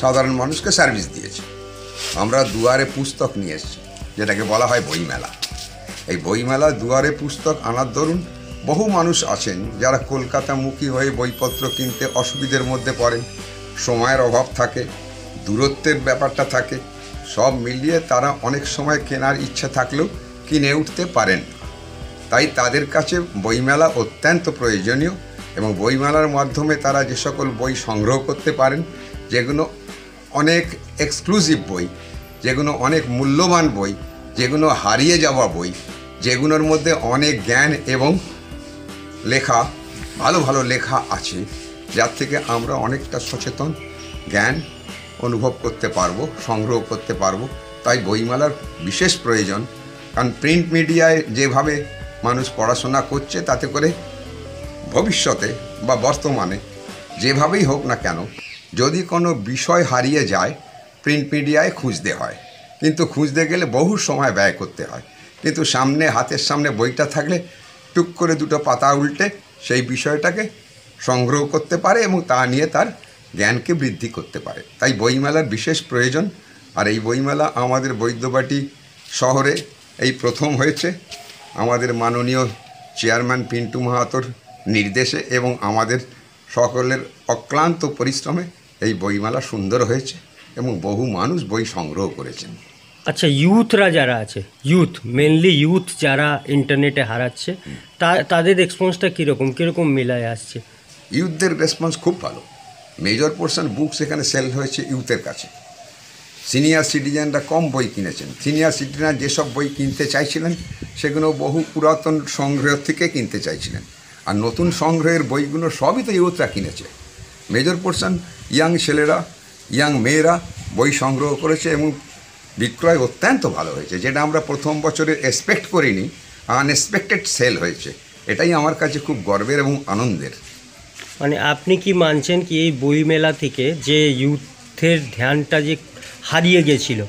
সাধারণ মানুষকে সার্ভিস দিয়েছে। আমরা দুয়ারে পুস্তক নিয়ে এসেছি, যেটাকে বলা হয় বইমেলা। এই বইমেলা দুয়ারে পুস্তক আনার দরুন বহু মানুষ আছেন যারা কলকাতামুখী হয়ে বইপত্র কিনতে অসুবিধার মধ্যে পড়েন, সময়ের অভাব থাকে, দূরত্বের ব্যাপারটা থাকে, সব মিলিয়ে তারা অনেক সময় কেনার ইচ্ছা থাকলেও কিনে উঠতে পারেন না। তাই তাদের কাছে বইমেলা অত্যন্ত প্রয়োজনীয় এবং বইমেলার মাধ্যমে তারা যে সকল বই সংগ্রহ করতে পারেন, যেগুলো অনেক এক্সক্লুসিভ বই, যেগুলো অনেক মূল্যবান বই, যেগুলো হারিয়ে যাওয়া বই, যেগুলোর মধ্যে অনেক জ্ঞান এবং লেখা, ভালো ভালো লেখা আছে, যার থেকে আমরা অনেকটা সচেতন জ্ঞান অনুভব করতে পারবো, সংগ্রহ করতে পারবো। তাই বইমেলার বিশেষ প্রয়োজন। কারণ প্রিন্ট মিডিয়ায় যেভাবে মানুষ পড়াশোনা করছে, তাতে করে ভবিষ্যতে বা বর্তমানে যেভাবেই হোক না কেন, যদি কোনো বিষয় হারিয়ে যায়, প্রিন্ট মিডিয়ায় খুঁজতে হয়, কিন্তু খুঁজতে গেলে বহু সময় ব্যয় করতে হয়। কিন্তু সামনে, হাতের সামনে বইটা থাকলে টুক করে দুটো পাতা উল্টে সেই বিষয়টাকে সংগ্রহ করতে পারে এবং তা নিয়ে তার জ্ঞানকে বৃদ্ধি করতে পারে। তাই বইমেলার বিশেষ প্রয়োজন। আর এই বইমেলা আমাদের বৈদ্যবাটি শহরে এই প্রথম হয়েছে, আমাদের মাননীয় চেয়ারম্যান পিন্টু মাহাতোর নির্দেশে এবং আমাদের সকলের অক্লান্ত পরিশ্রমে এই বইমেলা সুন্দর হয়েছে এবং বহু মানুষ বই সংগ্রহ করেছেন। আচ্ছা, ইউথরা যারা আছে, মেনলি ইউথ যারা ইন্টারনেটে হারাচ্ছে, তাদের রেসপন্সটা কীরকম মিলায় আসছে? ইউথদের রেসপন্স খুব ভালো। মেজর পোর্শন বুকস এখানে সেল হয়েছে ইউথের কাছে। সিনিয়র সিটিজেনরা কম বই কিনেছেন। সিনিয়র সিটিজেনরা যেসব বই কিনতে চাইছিলেন, সেগুলো বহু পুরাতন সংগ্রহ থেকে কিনতে চাইছিলেন। আর নতুন সংগ্রহের বইগুলো সবই তো ইউথরা কিনেছে। মেজর পোর্শন ইয়াং ছেলেরা, ইয়াং মেয়েরা বই সংগ্রহ করেছে এবং বিক্রয় অত্যন্ত ভালো হয়েছে, যেটা আমরা প্রথম বছরে এক্সপেক্ট করিনি। আনএক্সপেক্টেড সেল হয়েছে। এটাই আমার কাছে খুব গর্বের এবং আনন্দের। মানে আপনি কি মানছেন কি এই বইমেলা থেকে যে ইউথের ধ্যানটা যে হারিয়ে গেছিল,